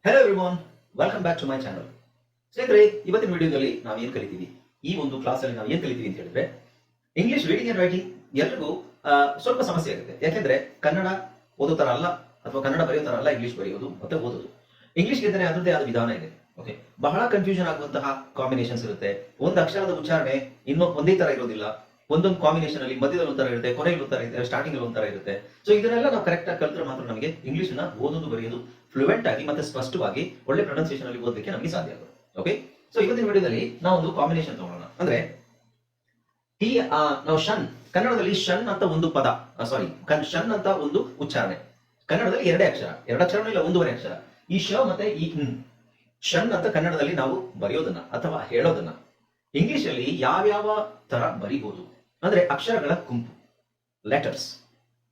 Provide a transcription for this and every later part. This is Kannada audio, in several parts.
Hello everyone, welcome back to my channel. ಸ್ನೇಹಿತರೆ, ಇವತ್ತಿನ ವಿಡಿಯೋದಲ್ಲಿ ನಾವು ಏನು ಕಲಿತೀವಿ, ಈ ಒಂದು ಕ್ಲಾಸಲ್ಲಿ ನಾವು ಏನು ಕಲಿತೀವಿ ಅಂತ ಹೇಳಿದ್ರೆ, ಇಂಗ್ಲಿಷ್ ರೀಡಿಂಗ್ ಅಂಡ್ ರೈಟಿಂಗ್ ಎಲ್ರಿಗೂ ಸ್ವಲ್ಪ ಸಮಸ್ಯೆ ಆಗುತ್ತೆ. ಯಾಕೆಂದ್ರೆ ಕನ್ನಡ ಓದೋ ತರ ಅಲ್ಲ, ಅಥವಾ ಕನ್ನಡ ಬರೆಯೋ ತರ ಅಲ್ಲ ಇಂಗ್ಲಿಷ್ ಬರೆಯೋದು ಮತ್ತೆ ಓದೋದು. ಇಂಗ್ಲಿಷ್ ಗೆದ್ದರೆ ಅದರದ್ದೇ ಆದ ವಿಧಾನ ಇದೆ. ಓಕೆ, ಬಹಳ ಕನ್ಫ್ಯೂಷನ್ ಆಗುವಂತಹ ಕಾಂಬಿನೇಷನ್ಸ್ ಇರುತ್ತೆ. ಒಂದು ಅಕ್ಷರದ ಉಚ್ಚಾರಣೆ ಒಂದೇ ತರ ಇರೋದಿಲ್ಲ. ಒಂದೊಂದು ಕಾಂಬಿನೇಷನ್ ಅಲ್ಲಿ ಮಧ್ಯದಲ್ಲಿ ಒಂಥರ ಇರುತ್ತೆ, ಕೊನೆಯಲ್ಲಿ ಒಂಥರ ಇರುತ್ತೆ, ಸ್ಟಾರ್ಟಿಂಗ್ ಅಲ್ಲಿ ಒಂಥರ ಇರುತ್ತೆ. ಸೊ ಇದನ್ನೆಲ್ಲ ನಾವು ಕರೆಕ್ಟ್ ಆಗಿ ಕಲ್ತ್ರೆ ಮಾತ್ರ ನಮಗೆ ಇಂಗ್ಲಿಷ್ ನ ಓದೋದು ಬರೆಯೋದು ಫ್ಲೂಯೆಂಟ್ ಆಗಿ ಮತ್ತೆ ಸ್ಪಷ್ಟವಾಗಿ ಒಳ್ಳೆ ಪ್ರೊನೌನ್ಸಿಯೇಷನ್ ಅಲ್ಲಿ ಓದಲಿಕ್ಕೆ ನಮಗೆ ಸಾಧ್ಯ ಆಗುತ್ತೆ. ಓಕೆ, ಸೊ ಇವತ್ತಿನ ವಿಡಿಯೋದಲ್ಲಿ ನಾವು ಒಂದು ಕಾಂಬಿನೇಷನ್ ತಗೊಳ್ಳೋಣ. ಅಂದ್ರೆ ನಾವು ಶನ್, ಕನ್ನಡದಲ್ಲಿ ಶನ್ ಅಂತ ಒಂದು ಪದ, ಸಾರಿ ಶನ್ ಅಂತ ಒಂದು ಉಚ್ಚಾರಣೆ. ಕನ್ನಡದಲ್ಲಿ ಎರಡು ಅಕ್ಷರ ಇಲ್ಲ, ಒಂದೂವರೆ ಅಕ್ಷರ. ಈ ಶ ಮತ್ತೆ ಈ ಶನ್ ಅಂತ ಕನ್ನಡದಲ್ಲಿ ನಾವು ಬರೆಯೋದನ್ನ ಅಥವಾ ಹೇಳೋದನ್ನ ಇಂಗ್ಲಿಷ್ ಅಲ್ಲಿ ಯಾವ್ಯಾವ ತರ ಬರಿಬಹುದು ಅಂದ್ರೆ ಅಕ್ಷರಗಳ ಗುಂಪು, ಲೆಟರ್ಸ್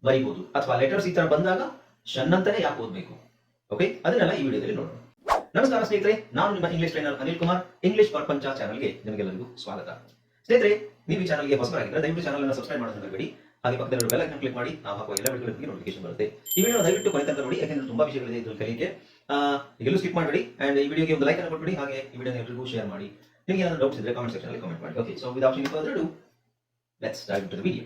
ಬರಿಬಹುದು. ಅಥವಾ ಲೆಟರ್ಸ್ ಈ ತರ ಬಂದಾಗ ಶನ್ ಅಂತಾನೆ ಯಾಕೆ ಓದಬೇಕು. ಓಕೆ, ಅದನ್ನೆಲ್ಲ ಈ ವಿಡಿಯೋದಲ್ಲಿ ನೋಡೋಣ. ನಮಸ್ಕಾರ ಸ್ನೇಹಿತರೆ, ನಾನು ನಿಮ್ಮ English trainer Anil Kumar. English ಪ್ರಪಂಚ ಚಾನಲ್ಗೆ ನಿಮಗೆಲ್ಲರಿಗೂ ಸ್ವಾಗತ. ಸ್ನೇಹಿತರೆ, ನೀವು ಈ ಚಾನಲ್ಗೆ ಹೊಸಬರಾಗಿದ್ದರೆ ದಯವಿಟ್ಟು ಚಾನಲ್ ಅನ್ನು ಸಬ್ಸ್ಕ್ರೈಬ್ ಮಾಡೋದನ್ನ ಮರಿಬೇಡಿ. ಹಾಗೆ ಪಕ್ಕದಲ್ಲಿ ಬೆಲ್ ಐಕಾನ್ ಕ್ಲಿಕ್ ಮಾಡಿ ನಾವು ಹಾಕುವ ಎಲ್ಲ ವಿಡಿಯೋಗಳ ಬಗ್ಗೆ ನೋಟಿಫಿಕೇಶನ್ ಬರುತ್ತೆ. ಈ ವಿಡಿಯೋ ದಯವಿಟ್ಟು ಕೊನೆ ತನಕ ನೋಡಿ, ಯಾಕೆಂದ್ರೆ ತುಂಬಾ ವಿಷಯಗಳಿದೆ ಇದ್ರಲ್ಲಿ ಕಲಿಯಕ್ಕೆ. ಎಲ್ಲೂ ಸ್ಕಿಪ್ ಮಾಡಬೇಡಿ. ಅಂಡ್ ಈ ವಿಡಿಯೋಗೆ ಒಂದು ಲೈಕ್ ಅನ್ನು ಕೊಟ್ಬಿಡಿ. ಹಾಗೆ ಈ ವಿಡಿಯೋನ ಎಲ್ಲರಿಗೂ ಶೇರ್ ಮಾಡಿ. ನಿಮಗೆ ಏನಾದರೂ ಡೌಟ್ಸ್ ಇದ್ರೆ ಕಾಮೆಂಟ್ ಸೆಕ್ಷನ್ ಅಲ್ಲಿ ಕಾಮೆಂಟ್ ಮಾಡಿ. Okay, so without any further do let's dive into the video.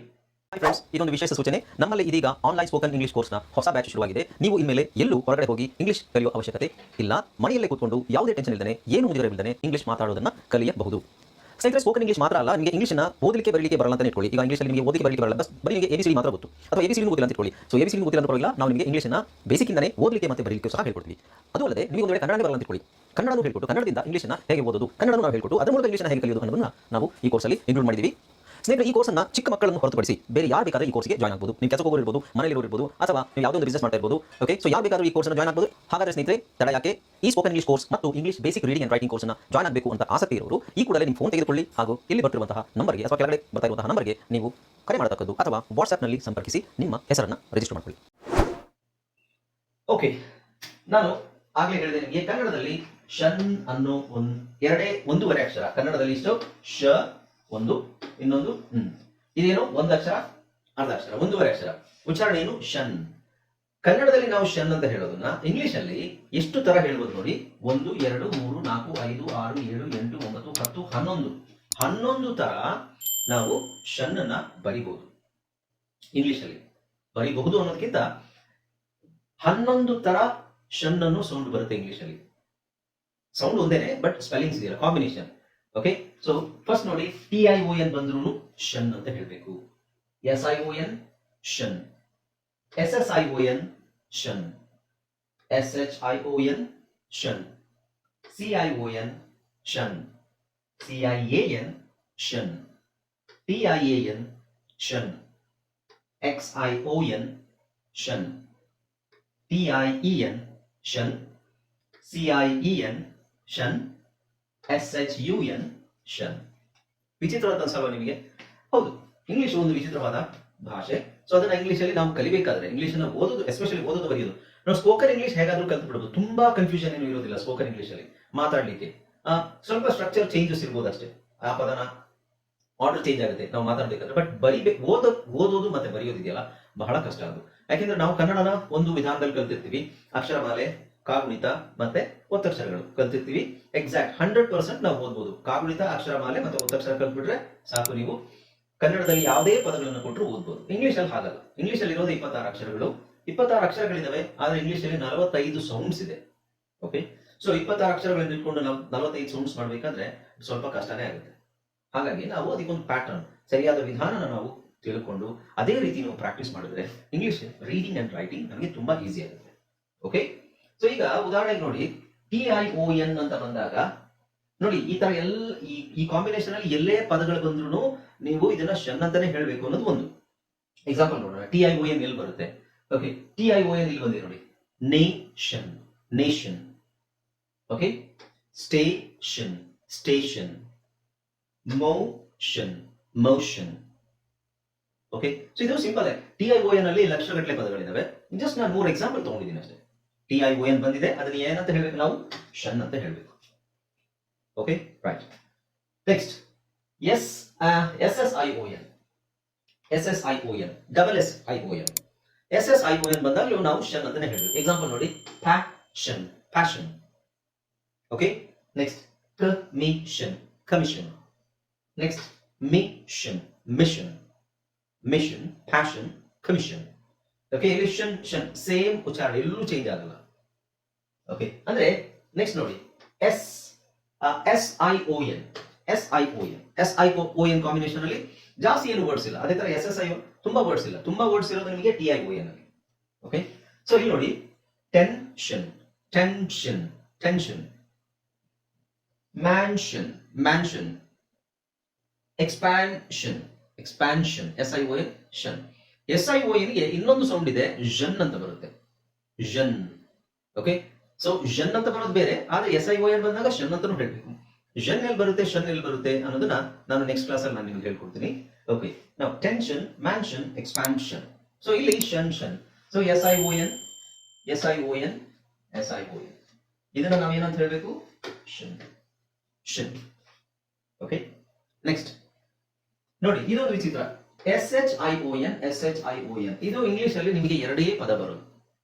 Hi friends, ಇದೊಂದು ವಿಶೇಷ ಸೂಚನೆ. ನಮ್ಮಲ್ಲಿ ಇದೀಗ ಆನ್ಲೈನ್ ಸ್ಪೋಕನ್ ಇಂಗ್ಲಿಷ್ ಕೋರ್ಸ್ನ ಹೊಸ ಬ್ಯಾಚ್ ಶುರುವಾಗಿದೆ. ನೀವು ಇನ್ಮೇಲೆ ಎಲ್ಲೂ ಹೊರಗಡೆ ಹೋಗಿ ಇಂಗ್ಲಿಷ್ ಕಲಿಯುವ ಅವಶ್ಯಕತೆ ಇಲ್ಲ. ಮನೆಯಲ್ಲೇ ಕೂತ್ಕೊಂಡು ಯಾವುದೇ ಟೆನ್ಷನ್ ಇಲ್ಲದೆ, ಏನು ಮುಗಿದರೆ ಇಲ್ಲದೆ ಇಂಗ್ಲಿಷ್ ಮಾತಾಡೋದನ್ನ ಕಲಿಯಬಹುದು. ಸ್ನೇಹಿತರೆ, ಸ್ಪೋಕನ್ ಇಂಗ್ಲಿಷ್ ಮಾತ್ರ ಅಲ್ಲ, ನಿಮಗೆ ಇಂಗ್ಲಿಷ್ನ ಓದಲಿಕ್ಕೆ ಬರಲಿಕ್ಕೆ ಬರಲ್ಲ ಅಂತ ಇಟ್ಕೊಳ್ಳಿ. ಈಗ ಇಂಗ್ಲಿಷ್ ನಿಮಗೆ ಓದಲಿಕ್ಕೆ ಬರಲಿಕ್ಕೆ ಬರಲ್ಲ, ಬರೀ ನಿಮಗೆ ಎಬಿಸಿಡಿ ಮಾತ್ರ ಗೊತ್ತು, ಅಥವಾ ಎಬಿಸಿಡಿ ಗೊತ್ತಿಲ್ಲ ಅಂತ ಇಟ್ಕೊಳ್ಳಿ. ಸೊ ಎಬಿಸಿಡಿ ಗೊತ್ತಿಲ್ಲ ಅಂತ ಪರವಾಗಿಲ್ಲ, ನಾವು ನಿಮಗೆ ಇಂಗ್ಲಿಷ್ನ ಬೇಸಿಕ್ ಇಂದನೇ ಓದಲಿಕ್ಕೆ ಮತ್ತೆ ಬರಲಿಕ್ಕೆ ಸಹ ಹೇಳ್ಕೊಡ್ತೀವಿ. ಅದು ಅಲ್ಲದೆ ನೀವು ಒಂದು ವೇಳೆ ಕನ್ನಡ ಬರಲ್ಲ ಅಂತ ಇಟ್ಕೊಳ್ಳಿ, ಕನ್ನಡನೂ ಹೇಳ್ಕೊಟ್ಟು ಕನ್ನಡದಿಂದ ಇಂಗ್ಲಿಷ್ನ ಹೇಗೆ ಓದೋದು, ಕನ್ನಡನೂ ನಾವು ಹೇಳ್ಕೊಟ್ಟು ಅದರ ಮೂಲಕ ಇಂಗ್ಲಿಷ್ನ ಹೇಗೆ ಕಲಿಯೋದು ಅನ್ನೋದನ್ನ ನಾವು ಈ ಕೋರ್ಸಲ್ಲಿ ಇನ್ಕ್ಲೂಡ್ ಮಾಡಿದ್ದೀವಿ. ಸ್ನೇಹಿತರೆ, ಈ ಕೋರ್ಸ್ನ ಚಿಕ್ಕ ಮಕ್ಕಳನ್ನು ಹೊರತುಪಡಿಸಿ ಬೇರೆ ಯಾರು ಬೇಕಾದ್ರೆ ಈ ಕೋರ್ಸ್ಗೆ ಜಾಯ್ನ್ ಆಗಬಹುದು. ನೀವು ಕೆಲಸಕ್ಕೆ ಹೋಗಿರ್ಬೋದು, ಮನೆಯಲ್ಲಿ ಇರ್ಬೋದು, ಅಥವಾ ನೀವು ಯಾವುದೋ ಒಂದು ಬಿಸ್ನೆಸ್ ಮಾಡ್ತಾ ಇರ್ಬೋದು. ಓಕೆ, ಸೊ ಯಾರು ಬೇಕಾದರೂ ಈ ಕೋರ್ಸ್ನ ಜಾಯ್ನ್ ಆಗಬಹುದು. ಹಾಗಾದ್ರೆ ಸ್ನೇಹಿತರೆ, ತಡ ಯಾಕೆ, ಈ ಸ್ಪೋಕನ್ ಇಂಗ್ಲಿಷ್ ಕೋರ್ಸ್ ಮತ್ತು English basic reading and writing ಕೋರ್ಸ್ನ ಜಾಯ್ನ್ ಆಗಬೇಕು ಅಂತ ಆಸಕ್ತಿ ಇರೋರು ಈ ಕೂಡಲೇ ನಿಮ್ಮ ಫೋನ್ ತೆಗೆದುಕೊಳ್ಳಿ, ಹಾಗೂ ಇಲ್ಲಿ ಬರ್ತಿರುವಂತಹ ನಂಬರ್ಗೆ ಅಥವಾ ಕೆಳಗಡೆ ಬರ್ತಾ ಇರುವಂತಹ ನಂಬರ್ಗೆ ನೀವು ಕರೆ ಮಾಡತಕ್ಕದ್ದು, ಅಥವಾ ವಾಟ್ಸ್ಆ್ಯಪ್ನಲ್ಲಿ ಸಂಪರ್ಕಿಸಿ ನಿಮ್ಮ ಹೆಸರನ್ನು ರಿಜಿಸ್ಟರ್ ಮಾಡಿಕೊಳ್ಳಿ. ಓಕೆ, ನಾನು ಆಗ್ಲೇ ಹೇಳಿದೆ ನಿಮಗೆ, ಕನ್ನಡದಲ್ಲಿ ಶನ್ ಅನ್ನೋ ಒಂದೂವರೆ ಅಕ್ಷರ. ಕನ್ನಡದಲ್ಲಿ ಇಷ್ಟು ಶ ಒಂದು, ಇನ್ನೊಂದು ಇದೇನು ಒಂದು ಅಕ್ಷರ, ಅರ್ಧ ಅಕ್ಷರ, ಒಂದೂವರೆ ಅಕ್ಷರ. ಉಚ್ಚಾರಣೆ ಏನು, ಶನ್. ಕನ್ನಡದಲ್ಲಿ ನಾವು ಶನ್ ಅಂತ ಹೇಳೋದನ್ನ ಇಂಗ್ಲಿಷ್ ಅಲ್ಲಿ ಎಷ್ಟು ತರ ಹೇಳ್ಬೋದು ನೋಡಿ. 1 2 3 4 5 6 7 8 9 10 11 ತರ ನಾವು ಶನ್ ಅನ್ನ ಬರಿಬಹುದು. ಇಂಗ್ಲಿಷ್ ಅಲ್ಲಿ ಬರಿಬಹುದು ಅನ್ನೋದಕ್ಕಿಂತ 11 ತರ ಶನ್ ಅನ್ನು ಸೌಂಡ್ ಬರುತ್ತೆ ಇಂಗ್ಲಿಷ್ ಅಲ್ಲಿ. ಸೌಂಡ್ ಒಂದೇನೆ, ಬಟ್ ಸ್ಪೆಲ್ಲಿಂಗ್ಸ್ ಇದೆಯಲ್ಲ, ಕಾಂಬಿನೇಷನ್. ಓಕೆ, ಸೊ ಫಸ್ಟ್ ನೋಡಿ, TION ಬಂದ್ರೂ ಶನ್ ಅಂತ ಹೇಳಬೇಕು. SION ಶನ್, SSION ಶನ್, SHION ಶನ್, CION ಶನ್, CIAN ಶನ್, TIAN ಶನ್, XION ಶನ್, TIEN ಶನ್, CIEN ಶನ್, SHUN ಶನ್. ವಿಚಿತ್ರವಾದ ಅನ್ಸಲ್ವಾ ನಿಮಗೆ? ಹೌದು, ಇಂಗ್ಲಿಷ್ ಒಂದು ವಿಚಿತ್ರವಾದ ಭಾಷೆ. ಸೊ ಅದನ್ನ ಇಂಗ್ಲಿಷ್ ಅಲ್ಲಿ ನಾವು ಕಲಿಬೇಕಾದ್ರೆ, ಇಂಗ್ಲಿಷ್ ಅನ್ನ ಓದೋದು, ಎಸ್ಪೆಷಲಿ ಓದೋದು ಬರೆಯೋದು, ನಾವು ಸ್ಪೋಕನ್ ಇಂಗ್ಲಿಷ್ ಹೇಗಾದ್ರೂ ಕಲ್ತು ಬಿಡಬಹುದು. ತುಂಬಾ ಕನ್ಫ್ಯೂಷನ್ ಏನು ಇರೋದಿಲ್ಲ ಸ್ಪೋಕನ್ ಇಂಗ್ಲಿಷ್ ಅಲ್ಲಿ ಮಾತಾಡ್ಲಿಕ್ಕೆ. ಸ್ವಲ್ಪ ಸ್ಟ್ರಕ್ಚರ್ ಚೇಂಜಸ್ ಇರ್ಬೋದು ಅಷ್ಟೇ. ಆ ಪದನ ಆರ್ಡರ್ ಚೇಂಜ್ ಆಗುತ್ತೆ ನಾವು ಮಾತಾಡ್ಬೇಕಾದ್ರೆ. ಬಟ್ ಓದೋದು ಮತ್ತೆ ಬರೆಯೋದಿದೆಯಲ್ಲ, ಬಹಳ ಕಷ್ಟ ಅದು. ಯಾಕೆಂದ್ರೆ ನಾವು ಕನ್ನಡನ ಒಂದು ವಿಧಾನದಲ್ಲಿ ಕಲ್ತಿರ್ತೀವಿ, ಅಕ್ಷರಮಾಲೆ, ಕಾಗುಣಿತ ಮತ್ತೆ ಒತ್ತಕ್ಷರಗಳು ಕಲ್ತಿರ್ತೀವಿ. ಎಕ್ಸಾಕ್ಟ್ 100% ನಾವು ಓದ್ಬೋದು. ಕಾಗುಣಿತ, ಅಕ್ಷರಮಾಲೆ ಮತ್ತೆ ಒತ್ತಕ್ಷರ ಕಲ್ತ್ಬಿಟ್ರೆ ಸಾಕು, ನೀವು ಕನ್ನಡದಲ್ಲಿ ಯಾವುದೇ ಪದಗಳನ್ನು ಕೊಟ್ಟರು ಓದ್ಬೋದು. ಇಂಗ್ಲಿಷ್ ಅಲ್ಲಿ ಹಾಗಲ್ಲ. ಇಂಗ್ಲಿಷ್ ಅಲ್ಲಿ ಇರೋದು 26 ಅಕ್ಷರಗಳು. 26 ಅಕ್ಷರಗಳಿದಾವೆ, ಆದ್ರೆ ಇಂಗ್ಲಿಷ್ ಅಲ್ಲಿ 45 ಸೌಂಡ್ಸ್ ಇದೆ. ಓಕೆ, ಸೊ 26 ಅಕ್ಷರಗಳನ್ನು ಇಟ್ಕೊಂಡು ನಾವು 45 ಸೌಂಡ್ಸ್ ಮಾಡ್ಬೇಕಾದ್ರೆ ಸ್ವಲ್ಪ ಕಷ್ಟನೇ ಆಗುತ್ತೆ. ಹಾಗಾಗಿ ನಾವು ಅದಕ್ಕೊಂದು ಪ್ಯಾಟರ್ನ್, ಸರಿಯಾದ ವಿಧಾನನ ನಾವು ತಿಳ್ಕೊಂಡು ಅದೇ ರೀತಿ ನಾವು ಪ್ರಾಕ್ಟೀಸ್ ಮಾಡಿದ್ರೆ ಇಂಗ್ಲಿಷ್ ರೀಡಿಂಗ್ ಅಂಡ್ ರೈಟಿಂಗ್ ನಮಗೆ ತುಂಬಾ ಈಸಿ ಆಗುತ್ತೆ. ಓಕೆ, ಸೊ ಈಗ ಉದಾಹರಣೆಗೆ ನೋಡಿ, TION ಅಂತ ಬಂದಾಗ ನೋಡಿ, ಈ ತರ ಈ ಕಾಂಬಿನೇಷನ್ ಅಲ್ಲಿ ಎಲ್ಲೇ ಪದಗಳು ಬಂದ್ರು ನೀವು ಇದನ್ನ ಶನ್ ಅಂತಾನೆ ಹೇಳ್ಬೇಕು ಅನ್ನೋದು ಒಂದು ಎಕ್ಸಾಂಪಲ್ ನೋಡೋಣ. TION ಎಲ್ಲಿ ಬರುತ್ತೆ? ಓಕೆ, TION ಇಲ್ಲಿ ಬಂದಿದೆ ನೋಡಿ, nation, nation. Okay, station, station, motion, motion. Okay, so ಇದು ಸಿಂಪಲ್. TION ಅಲ್ಲಿ ಲಕ್ಷಗಟ್ಟಲೆ ಪದಗಳಿದಾವೆ. ಜಸ್ಟ್ ನಾನು 3 ಎಕ್ಸಾಂಪಲ್ ತಗೊಂಡಿದ್ದೀನಿ ಅಷ್ಟೇ. TION ಬಂದಿದೆ, ಅದನ್ನ ಏನಂತ ಹೇಳ್ಬೇಕು ನಾವು? ಶನ್ ಅಂತ ಹೇಳ್ಬೇಕು. Okay, right. Next SSION, SSION, double SION. SSION ಬಂದಾಗಲೂ ನಾವು ಶನ್ ಅಂತಾನೆ ಹೇಳ್ಬೇಕು. ಎಕ್ಸಾಂಪಲ್ ನೋಡಿ, passion, passion. Okay, next commission, commission. Next mission, mission, mission, passion, commission. Okay, ಇಲ್ಲಿ ಶನ್ ಶನ್ ಸೇಮ್ ಉಚ್ಚಾರಣೆ, ಎಲ್ಲೂ ಚೇಂಜ್ ಆಗಲ್ಲ. ಓಕೆ, ಅಂದ್ರೆ ನೆಕ್ಸ್ಟ್ ನೋಡಿ S S I O N, S I O N, S I O N combination ಅಲ್ಲಿ ಜಾಸ್ತಿ ಏನು ವರ್ಡ್ಸ್ ಇಲ್ಲ. ಅದೇ ತರ ಎಸ್ ಎಸ್ ಐ ತುಂಬಾ ವರ್ಡ್ಸ್ ಇಲ್ಲ, ತುಂಬಾ ವರ್ಡ್ಸ್ ಇರೋದು ನಿಮಗೆ ಟಿ ಐ ಓ ಎನ್ ಅಲ್ಲಿ. ಓಕೆ, ಸೊ ಇಲ್ಲಿ ನೋಡಿ tension, tension, tension. Mansion, mansion. Expansion, expansion, S I O N shun. S I O N ಗೆ ಇನ್ನೊಂದು ಸೌಂಡ್ ಇದೆ, ಜನ್ ಅಂತ ಬರುತ್ತೆ, ಜನ್. ಓಕೆ, ಸೊ ಜನ್ ಅಂತ ಬರೋದು ಬೇರೆ, ಆದ್ರೆ ಎಸ್ ಐ ಓ ಎನ್ ಬಂದಾಗ ಶನ್ ಅಂತಾನು ಹೇಳ್ಬೇಕು. ಜನ್ ಎಲ್ಲಿ ಬರುತ್ತೆ, ಶನ್ ಎಲ್ಲಿ ಬರುತ್ತೆ ಅನ್ನೋದನ್ನ ನಾನು ನೆಕ್ಸ್ಟ್ ಕ್ಲಾಸ್ ಅಲ್ಲಿ ನಾನು ನಿಮ್ಗೆ ಹೇಳ್ಕೊಡ್ತೀನಿ. ಓಕೆ, ನಾವು ಟೆನ್ಷನ್, ಮ್ಯಾನ್ಷನ್, ಎಕ್ಸ್ಪ್ಯಾನ್ಷನ್. ಸೊ ಇಲ್ಲಿ shun shun. So S I O N, S I O N, S I O N. ಇದನ್ನ ನಾವೇನಂತ ಹೇಳ್ಬೇಕು, ಶನ್, ಶನ್. ಓಕೆ, ನೆಕ್ಸ್ಟ್ ನೋಡಿ ಇದೊಂದು ವಿಚಿತ್ರ, S H I O N, S H I O N. ಇದು ಇಂಗ್ಲಿಷ್ ಅಲ್ಲಿ ನಿಮಗೆ ಎರಡೇ ಪದ ಬರೋದು,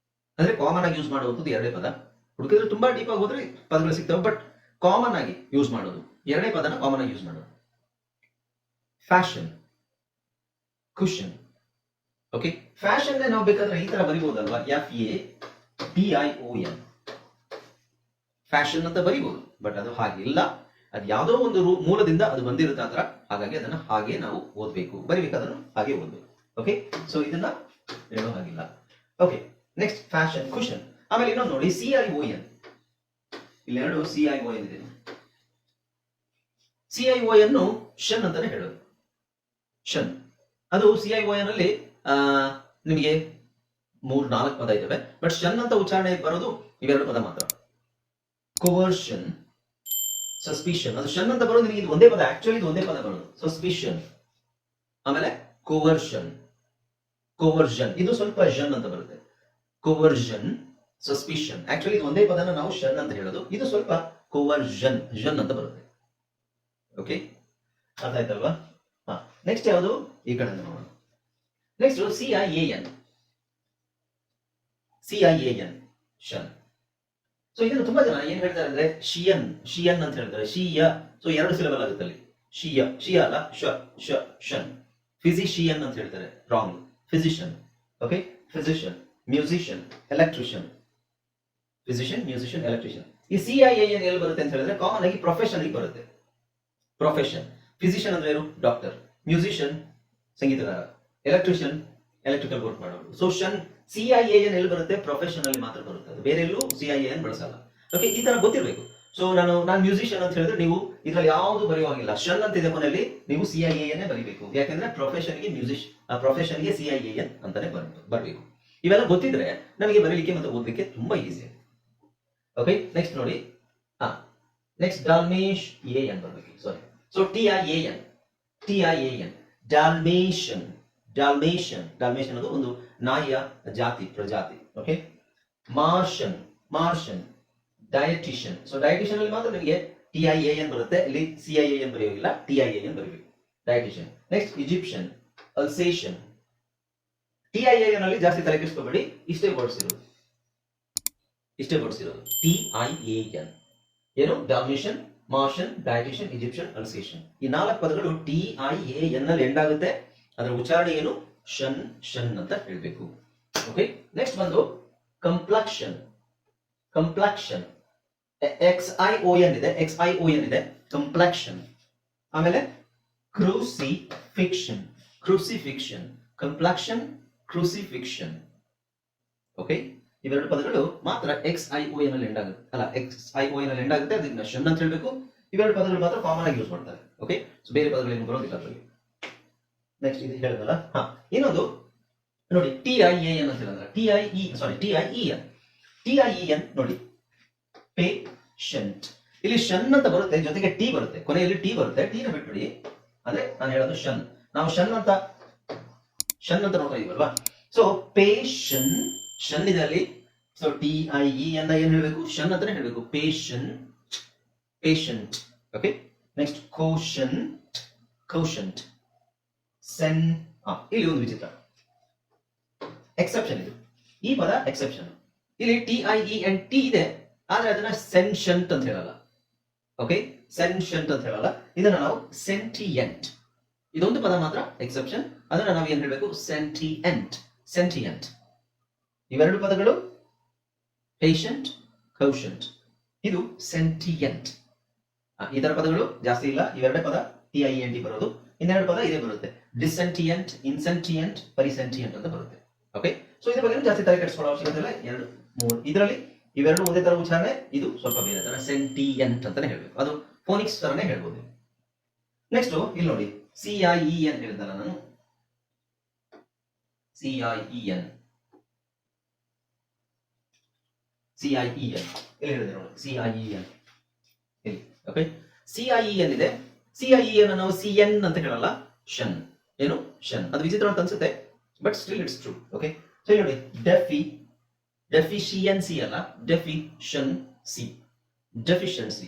ಅಂದ್ರೆ ಕಾಮನ್ ಆಗಿ ಯೂಸ್ ಮಾಡುವಂಥದ್ದು ಎರಡೇ ಪದ. ಹುಡುಕಿದ್ರೆ ತುಂಬಾ ಡೀಪ್ ಆಗಿ ಹೋದ್ರೆ ಪದಗಳು ಸಿಗ್ತವೆ, ಬಟ್ ಕಾಮನ್ ಆಗಿ ಯೂಸ್ ಮಾಡೋದು ಎರಡೇ ಪದನ ಕಾಮನ್ ಆಗಿ ಯೂಸ್ ಮಾಡೋದು. Fashion, cushion. ಓಕೆ, ಫ್ಯಾಷನ್ ನಾವು ಬೇಕಾದ್ರೆ ಈ ತರ ಬರಿಬಹುದಲ್ವಾ, F A T I O N, fashion ಅಂತ ಬರಿಬಹುದು. ಬಟ್ ಅದು ಹಾಗಿಲ್ಲ, ಅದು ಯಾವುದೋ ಒಂದು ಮೂಲದಿಂದ ಅದು ಬಂದಿರುತ್ತೆ ಆ ತರ, ಹಾಗಾಗಿ ಅದನ್ನ ಹಾಗೆ ನಾವು ಓದ್ಬೇಕು, ಬರಿಬೇಕು, ಅದನ್ನು ಹಾಗೆ ಓದ್ಬೇಕು. ಓಕೆ, ಸೊ ಇದನ್ನ ಹೇಳೋ ಹಾಗಿಲ್ಲ. Okay, next fashion, cushion. ಆಮೇಲೆ ಇನ್ನೊಂದು ನೋಡಿ ಸಿ ಐ ಓ ಎನ್, ಇಲ್ಲಿ ಎರಡು ಸಿ ಐ ಓ ಎನ್ ಇದೆ. ಸಿ ಐ ಓ ಎನ್ ಶನ್ ಅಂತಾನೆ ಹೇಳೋದು, ಶನ್. ಅದು ಸಿ ಐ ಓ ಎನ್ ಅಲ್ಲಿ ನಿಮಗೆ 3-4 ಪದ ಇದಾವೆ, ಬಟ್ ಶನ್ ಅಂತ ಉಚ್ಚಾರಣೆ ಬರೋದು ಇವೆರಡು ಪದ ಮಾತ್ರ. ಕೋವರ್ಷನ್, ಸಸ್ಪಿಷನ್. ಅದು ಶನ್ ಅಂತ ಬರೋದು ನಿಮಗೆ ಇದು ಒಂದೇ ಪದ, ಆಕ್ಚುಲಿ ಇದು ಒಂದೇ ಪದ ಬರೋದು, ಸಸ್ಪಿಷನ್. ಆಮೇಲೆ ಕೋವರ್ಷನ್, ಕೋವರ್ಷನ್. ಇದು ಸ್ವಲ್ಪ ಜನ್ ಅಂತ ಬರುತ್ತೆ, ಕೋವರ್ಷನ್, ಸಸ್ಪಿಷನ್. ಆಕ್ಚುಲಿ ಇದು ಒಂದೇ ಪದನ ನಾವು ಶನ್ ಅಂತ ಹೇಳೋದು, ಇದು ಸ್ವಲ್ಪ ಕೋವರ್ಷನ್, ಜನ್ ಅಂತ ಬರುತ್ತೆ. ಓಕೆ, ಅರ್ಥ ಆಯ್ತಲ್ವಾ? ಹಾ, ನೆಕ್ಸ್ಟ್ ಯಾವುದು, ಈ ಕಡೆ ನೋಡೋಣ. Next C I A N, C I A N, shun. So ಇದನ್ನು ತುಂಬಾ ಜನ ಏನ್ ಹೇಳ್ತಾರೆ ಅಂದ್ರೆ ಶಿಯನ್, ಶಿಯನ್ ಅಂತ ಹೇಳ್ತಾರೆ, ಶಿಯ. ಸೊ ಎರಡು ಸಿಲಬಲ್ ಆಗುತ್ತೆ ಅಲ್ಲಿ, ಶಿಯ, ಶಿಯ ಅಲ್ಲ, ಶ ಶ ಶನ್. ಫಿಸಿಷಿಯನ್ ಅಂತ ಹೇಳ್ತಾರೆ, wrong, physician. Okay, physician, musician, electrician. Physician, musician, electrician. ಈ ಸಿ ಐ ಎ ಎನ್ ಎಲ್ಲಿ ಬರುತ್ತೆ ಅಂತ ಹೇಳಿದ್ರೆ ಕಾಮನ್ ಆಗಿ ಪ್ರೊಫೆಷನ್ ಅಲ್ಲಿ ಬರುತ್ತೆ. ಪ್ರೊಫೆಷನ್, ಫಿಸಿಷಿಯನ್ ಅಂದ್ರೆ ಏನು, ಡಾಕ್ಟರ್. ಮ್ಯೂಸಿಷಿಯನ್, ಸಂಗೀತಗಾರ. ಎಲೆಕ್ಟ್ರಿಷಿಯನ್, ಎಲೆಕ್ಟ್ರಿಕಲ್ ವರ್ಕ್ ಮಾಡೋರು. So shun, C I A N ಎಲ್ಲಿ ಬರುತ್ತೆ, ಪ್ರೊಫೆಷನ್ ಅಲ್ಲಿ ಮಾತ್ರ ಬರುತ್ತೆ, ಅದು ಬೇರೆ ಎಲ್ಲೂ ಸಿ ಐ ಎ ಎನ್ ಬಳಸಲ್ಲ. ಓಕೆ, ಈ ತರ ಗೊತ್ತಿರಬೇಕು. ಸೊ ನಾನು ಮ್ಯೂಸಿಷಿಯನ್ ಅಂತ ಹೇಳಿದ್ರೆ ನೀವು ಇದ್ರಲ್ಲಿ ಯಾವುದು ಬರೆಯುವಾಗಿಲ್ಲ, ಶನ್ ಅಂತ ಇದೆ ಕೊನೆಯಲ್ಲಿ, ನೀವು ಸಿ ಐ ಎ ಎನ್ ಬರೀಬೇಕು. ಯಾಕಂದ್ರೆ ಪ್ರೊಫೆಷನ್ಗೆ ಪ್ರೊಫೆಷನ್ಗೆ ಸಿ ಐ ಎ ಎನ್ ಅಂತಾನೆ ಬರಬೇಕು. ಇವೆಲ್ಲ ಗೊತ್ತಿದ್ರೆ ನಮಗೆ ಬರೀಲಿಕ್ಕೆ ಮತ್ತೆ ಓದಲಿಕ್ಕೆ ತುಂಬಾ ಈಸಿ. ಓಕೆ, ನೆಕ್ಸ್ಟ್ ನೋಡಿ, ನೆಕ್ಸ್ಟ್ ಡಾಲ್ಮೇಶ್ ಎ ಎನ್ ಬರಬೇಕು, sorry. So T I A N, T I A N, dalmatian, dalmatian. Dalmatian ಅದು ಒಂದು ನಾಯಿಯ ಜಾತಿ, ಪ್ರಜಾತಿ. Okay, martian, martian, dietitian. So dietitian ಅಲ್ಲಿ ಮಾತ್ರ ನಿಮಗೆ ಟಿ ಐ ಎ ಎನ್ ಬರುತ್ತೆ, ಇಲ್ಲಿ ಸಿ ಐ ಎ ಎನ್ ಬರೆಯೋಗಿಲ್ಲ, ಟಿ ಐ ಎ ಎನ್ ಬರೀಬೇಕು, dietitian. Next Egyptian, Alsatian. T I A N ಅಲ್ಲಿ ಜಾಸ್ತಿ ತಲೆ ಕೆಡಿಸ್ಕೋಬೇಡಿ, ಇಷ್ಟೇ ವರ್ಡ್ಸ್ ಇರೋದು, ಇಷ್ಟೇ ವರ್ಡ್ಸ್ ಇರೋದು, ಟಿ ಐ ಎ ಎನ್. ಏನು, ಡಾಲ್ಮೇಷನ್, ಮಾರ್ಷನ್, ಡಯಟಿಷಿಯನ್, ಈಜಿಪ್ಷಿಯನ್, ಅಲ್ಸೇಷನ್. ಈ 4 ಪದಗಳು ಟಿ ಐ ಎ ಎನ್ ಅಲ್ಲಿ ಎಂಡ್ ಆಗುತ್ತೆ. ಅದರ ಉಚ್ಚಾರಣೆ ಏನು, ಶನ್, ಶನ್ ಅಂತ ಹೇಳ್ಬೇಕು. ಓಕೆ, ನೆಕ್ಸ್ಟ್ ಬಂದು ಕಂಪ್ಲಕ್ಷನ್, ಕಂಪ್ಲಕ್ಷನ್. ಎಕ್ಸ್ ಐ ಓ ಎನ್ ಇದೆ, ಎಕ್ಸ್ ಐ ಓ ಎನ್ ಇದೆ, ಕಂಪ್ಲಕ್ಷನ್. ಆಮೇಲೆ ಕ್ರೂಸಿಫಿಕ್ಷನ್, ಕ್ರೂಸಿಫಿಕ್ಷನ್, ಕಂಪ್ಲಕ್ಷನ್, ಕ್ರೂಸಿಫಿಕ್ಷನ್. ಓಕೆ, ಇವೆರಡು ಪದಗಳು ಮಾತ್ರ ಎಕ್ಸ್ ಐ ಓ ಎನ್ ಅಲ್ಲಿ ಎಂಡ್ ಆಗುತ್ತೆ, ಅಲ್ಲ ಎಕ್ಸ್ ಐ ಓ ಎನ್ ಅಲ್ಲಿ ಎಂಡ್ ಆಗುತ್ತೆ, ಅದನ್ನ ಶನ್ ಅಂತ ಹೇಳ್ಬೇಕು. ಇವೆರಡು ಪದಗಳು ಮಾತ್ರ ಕಾಮನ್ ಆಗಿ ಯೂಸ್ ಮಾಡ್ತಾರೆ. ಓಕೆ, ಸೊ ಬೇರೆ ಪದಗಳೇನು ಬರೋದಿಲ್ಲ ಅದರಲ್ಲಿ. ನೆಕ್ಸ್ಟ್ ಇದು ಹೇಳಿದಲ್ಲ. ಇನ್ನೊಂದು ನೋಡಿ, ಟಿ ಐ ಎ ಎನ್ ಅಂತ ಹೇಳಿದ್ರೆ T I E, sorry, T I E N, T I E N ನೋಡಿ, ಪೇಷಂಟ್. ಇಲ್ಲಿ ಶನ್ ಅಂತ ಬರುತ್ತೆ, ಜೊತೆಗೆ ಟಿ ಬರುತ್ತೆ, ಕೊನೆಯಲ್ಲಿ ಟಿ ಬರುತ್ತೆ, ಟಿನ ಬಿಟ್ಬಿಡಿ. ಅಂದ್ರೆ ನಾನು ಹೇಳೋದು ಶನ್, ನಾವು ಶನ್ ಅಂತ ನೋಡ್ತಾ ಇದೀವಲ್ವಾ. ಸೊ ಪೇಷನ್, ಶನ್ ಇದೆ ಅಲ್ಲಿ. So T I E N ಏನ್ ಹೇಳ್ಬೇಕು, ಶನ್ ಅಂತಾನೆ ಹೇಳ್ಬೇಕು, patient, patient. Okay, next quotient, quotient, ಸೆನ್. ಇಲ್ಲಿ ಒಂದು ವಿಚಿತ್ರ ಎಕ್ಸೆಪ್ಷನ್, ಇದು ಈ ಪದ ಎಕ್ಸೆಪ್ಷನ್. ಇಲ್ಲಿ T I E N T ಇದೆ, ಆದ್ರೆ ಅದನ್ನ ಸೆನ್ಷಂಟ್ ಅಂತ ಹೇಳಲ್ಲ. ಓಕೆ, ಸೆನ್ಷಂಟ್ ಅಂತ ಹೇಳಲ್ಲ, ಇದನ್ನ ನಾವು ಸೆಂಟಿಯೆಂಟ್. ಇದೊಂದು ಪದ ಮಾತ್ರ ಎಕ್ಸೆಪ್ಷನ್, ಅದನ್ನ ನಾವು ಏನ್ ಹೇಳಬೇಕು? ಸೆಂಟಿಯೆಂಟ್. ಸೆಂಟಿಯೆಂಟ್. ಇವೆರಡು ಪದಗಳು ಪೇಷಂಟ್, ಕೌಶಂಟ್. ಇದು ಸೆಂಟಿಯೆಂಟ್. ಇದರ ಪದಗಳು ಜಾಸ್ತಿ ಇಲ್ಲ, ಇವೆರಡೇ ಪದ TIENT ಬರೋದು. ಇನ್ನೆರಡು ಪದ ಇದೇ ಬರುತ್ತೆ, ಡಿಸೆಂಟಿಯೆಂಟ್, ಇನ್ಸೆಂಟಿಯೆಂಟ್, ಪರಿಸೆಂಟಿಯೆಂಟ್ ಅಂತ ಬರುತ್ತೆ. ಓಕೆ, ಸೊ ಇದ್ರ ಬಗ್ಗೆ ಜಾಸ್ತಿ ತಲೆ ಕೆಡಿಸ್ಕೊಳ್ಳೋ ಅವಶ್ಯಕತೆ ಇಲ್ಲ. 2, 3 ಇದರಲ್ಲಿ ಇವೆರಡು ಒಂದೇ ತರ ಉಚ್ಚಾರಣೆ, ಇದು ಸ್ವಲ್ಪ ಬೇರೆ ತರ ಸೆಂಟಿಯೆಂಟ್ ಅಂತಾನೆ ಹೇಳ್ಬೇಕು. ಅದು ಫೋನಿಕ್ಸ್ ತರನೇ ಹೇಳ್ಬೋದು. ನೆಕ್ಸ್ಟ್ ಇಲ್ಲಿ ನೋಡಿ, CIEN ಹೇಳಿದಲ್ಲ ನಾನು, CIEN ಇಲ್ಲಿ ಹೇಳಿದೆ ನೋಡಿ, CIEN ಇಲ್ಲಿ. ಓಕೆ, CIEN ಇದೆ. CIEN ನಾವು CN ಅಂತ ಹೇಳಲ್ಲ, ಷನ್. ಏನು? ಷನ್. ಅದು ವಿಚಿತ್ರ ಅಂತ ಅನ್ಸುತ್ತೆ, but still it's true. Okay, so ಇಲ್ಲಿ ನೋಡಿ, ಡೆಫಿಷಿಯನ್ಸಿ ಅಲ್ಲ, ಡೆಫಿಷನ್ಸಿ, ಡೆಫಿಷಿಯನ್ಸಿ,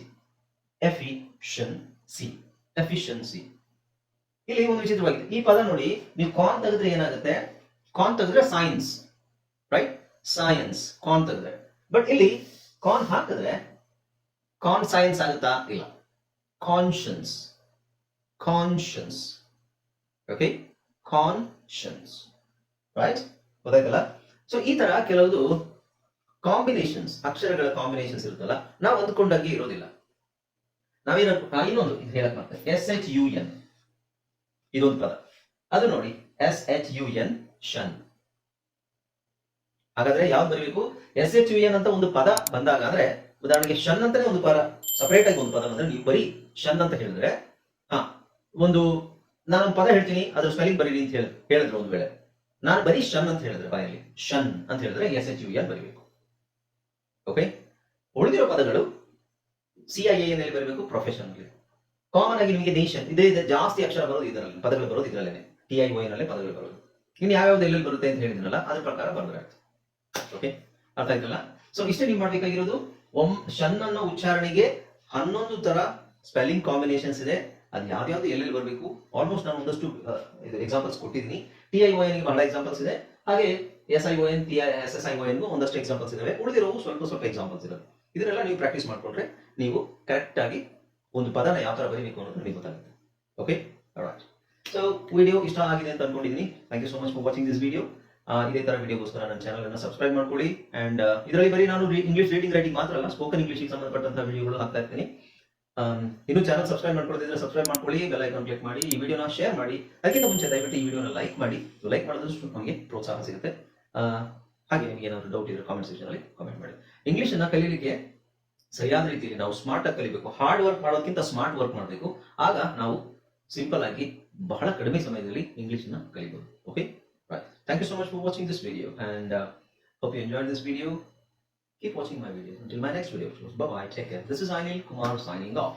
ಎಫಿಷಿಯನ್ಸಿ. ಇಲ್ಲಿ ಒಂದು ವಿಚಿತ್ರವಾಗಿದೆ ಈ ಪದ ನೋಡಿ, ನೀವು ಕಾನ್ ತೆಗೆದ್ರೆ ಏನಾಗುತ್ತೆ? ಕಾನ್ ತೆಗೆದ್ರೆ ಸೈನ್ಸ್, ರೈಟ್? ಸೈನ್ಸ್ ಕಾನ್ ತೆಗೆದ್ರೆ. ಬಟ್ ಇಲ್ಲಿ ಕಾನ್ ಹಾಕಿದ್ರೆ ಕಾನ್ ಸೈನ್ಸ್ ಆಗುತ್ತಾ? ಇಲ್ಲ. Conscience, conscience. Okay, conscience, right? ಗೊತ್ತಾಯ್ತಲ್ಲ? ಸೊ ಈ ತರ ಕೆಲವುದು ಕಾಂಬಿನೇಷನ್ಸ್, ಅಕ್ಷರಗಳ ಕಾಂಬಿನೇಷನ್ಸ್ ಇರುತ್ತಲ್ಲ, ನಾವು ಅಂದ್ಕೊಂಡಾಗೆ ಇರೋದಿಲ್ಲ. ನಾವೇನ ಇನ್ನೊಂದು ಹೇಳಕ್ ಮಾಡ್ತೇವೆ, SHUN ಇದೊಂದು ಪದ, ಅದು ನೋಡಿ SHUN, ಷನ್. ಹಾಗಾದ್ರೆ ಯಾವ್ದು ಬರಬೇಕು? SHUN ಅಂತ ಒಂದು ಪದ ಬಂದಾಗ, ಅಂದ್ರೆ ಉದಾಹರಣೆಗೆ ಷನ್ ಅಂತಾನೆ ಒಂದು ಪದ ಸಪರೇಟ್ ಆಗಿ ಒಂದು ಪದ ಬಂದ್ರೆ, ನೀವು ಬರೀ ಷನ್ ಅಂತ ಹೇಳಿದ್ರೆ, ಒಂದು ನಾನೊಂದು ಪದ ಹೇಳ್ತೀನಿ, ಅದ್ರ ಸ್ಪೆಲ್ಲಿಂಗ್ ಬರೀರಿ ಅಂತ ಹೇಳಿದ್ರು. ಒಂದು ವೇಳೆ ನಾನು ಬರೀ ಷನ್ ಅಂತ ಹೇಳಿದ್ರೆ, ಬಾಯಲ್ಲಿ ಷನ್ ಅಂತ ಹೇಳಿದ್ರೆ SHUN ಬರೀಬೇಕು. ಓಕೆ, ಉಳಿದಿರೋ ಪದಗಳು CIAN ಅಲ್ಲಿ ಬರಬೇಕು, ಪ್ರೊಫೆಷನ್. ಕಾಮನ್ ಆಗಿ ನಿಮಗೆ ನೇಷನ್ ಇದೇ ಜಾಸ್ತಿ ಅಕ್ಷರ ಬರೋದು ಇದರಲ್ಲಿ, ಪದಗಳು ಬರೋದು ಇದರಲ್ಲೇನೆ, TION ಅಲ್ಲೇ ಪದಗಳು ಬರೋದು. ಇನ್ನು ಯಾವ್ಯಾವ್ದು ಎಲ್ಲೆಲ್ಲಿ ಬರುತ್ತೆ ಅಂತ ಹೇಳಿದ್ನಲ್ಲ, ಅದ್ರ ಪ್ರಕಾರ ಬರೆದ್ರೆ ಆಯ್ತು. ಓಕೆ, ಅರ್ಥ ಆಯ್ತಲ್ಲ? ಸೊ ಇಷ್ಟೇ ನೀವು ಮಾಡ್ಬೇಕಾಗಿರೋದು. ಷನ್ ಅನ್ನೋ ಉಚ್ಚಾರಣೆಗೆ 11 ತರ ಸ್ಪೆಲ್ಲಿಂಗ್ ಕಾಂಬಿನೇಷನ್ಸ್ ಇದೆ. ಅದು ಯಾವ್ಯಾವ್ದು ಎಲ್ಲೆಲ್ಲಿ ಬರಬೇಕು, ಆಲ್ಮೋಸ್ಟ್ ನಾನು ಒಂದಷ್ಟು ಎಕ್ಸಾಂಪಲ್ಸ್ ಕೊಟ್ಟಿದ್ದೀನಿ. TION ಗೆ ಬಹಳ ಎಕ್ಸಾಂಪಲ್ಸ್ ಇದೆ, ಹಾಗೆ SION, SSION ಒಂದಷ್ಟು ಎಕ್ಸಾಂಪಲ್ಸ್ ಇದಾವೆ. ಉಳಿದಿರೋವು ಸ್ವಲ್ಪ ಎಕ್ಸಾಂಪಲ್ಸ್ ಇದಾವೆ. ಇದನ್ನೆಲ್ಲ ನೀವು ಪ್ರಾಕ್ಟೀಸ್ ಮಾಡ್ಕೊಂಡ್ರೆ ನೀವು ಕರೆಕ್ಟ್ ಆಗಿ ಒಂದು ಪದನ ಯಾವ ತರ ಬರೀಬೇಕು ಅನ್ನೋದು ನಿಮಗೆ ಗೊತ್ತಾಗುತ್ತೆ. Okay, all right. ಸೊ ವಿಡಿಯೋ ಇಷ್ಟ ಆಗಿದೆ ಅಂತ ಅನ್ಕೊಂಡಿದ್ದೀನಿ. Thank you so much for watching this video. ಇದೇ ತರ ವಿಡಿಯೋಗೋಸ್ಕರ ನನ್ನ ಚಾನಲ್ ಅನ್ನು ಸಬ್ಸ್ಕ್ರೈಬ್ ಮಾಡ್ಕೊಳ್ಳಿ. ಅಂಡ್ ಇದರಲ್ಲಿ ಬರೀ ನಾನು ಇಂಗ್ಲಿಷ್ ರೀಡಿಂಗ್ ರೈಟಿಂಗ್ ಮಾತ್ರ ಅಲ್ಲ, ಸ್ಪೋಕನ್ ಇಂಗ್ಲಿಷ್ ಸಂಬಂಧಪಟ್ಟಂತಹ ವಿಡಿಯೋಗಳು ಹಾಕ್ತಾ ಇರ್ತೀನಿ. ಇನ್ನು ಚಾನಲ್ ಸಬ್ಸ್ಕ್ರೈಬ್ ಮಾಡ್ಕೊಳ್ಳೋದಿದ್ರೆ ಸಬ್ಸ್ಕ್ರೈಬ್ ಮಾಡ್ಕೊಳ್ಳಿ, ಬೆಲ್ ಐಕಾನ್ ಕ್ಲಿಕ್ ಮಾಡಿ, ಈ ವಿಡಿಯೋನ ಶೇರ್ ಮಾಡಿ. ಅದಕ್ಕಿಂತ ಮುಂಚೆ ದಯವಿಟ್ಟು ಈ ವಿಡಿಯೋನ ಲೈಕ್ ಮಾಡಿ. ಲೈಕ್ ಮಾಡೋದಷ್ಟು ನಮಗೆ ಪ್ರೋತ್ಸಾಹ ಸಿಗುತ್ತೆ. ಹಾಗೆ ನಿಮಗೆ ಏನಾದರೂ ಡೌಟ್ ಇದ್ರೆ ಕಾಮೆಂಟ್ ಸೆಕ್ಷನ್ ಅಲ್ಲಿ ಕಾಮೆಂಟ್ ಮಾಡಿ. ಇಂಗ್ಲಿಷ್ ಅನ್ನ ಕಲೀಲಿಕ್ಕೆ ಸರಿಯಾದ ರೀತಿಯಲ್ಲಿ ನಾವು ಸ್ಮಾರ್ಟ್ ಆಗಿ ಕಲಿಬೇಕು. ಹಾರ್ಡ್ ವರ್ಕ್ ಮಾಡೋದಕ್ಕಿಂತ ಸ್ಮಾರ್ಟ್ ವರ್ಕ್ ಮಾಡಬೇಕು. ಆಗ ನಾವು ಸಿಂಪಲ್ ಆಗಿ ಬಹಳ ಕಡಿಮೆ ಸಮಯದಲ್ಲಿ ಇಂಗ್ಲಿಷ್ ನ ಕಲಿಬಹುದು. Okay, right. Thank you so much for watching this video, and hope you enjoyed this video. Keep watching my videos until my next video. Bye bye. Take care. This is Anil Kumar signing off.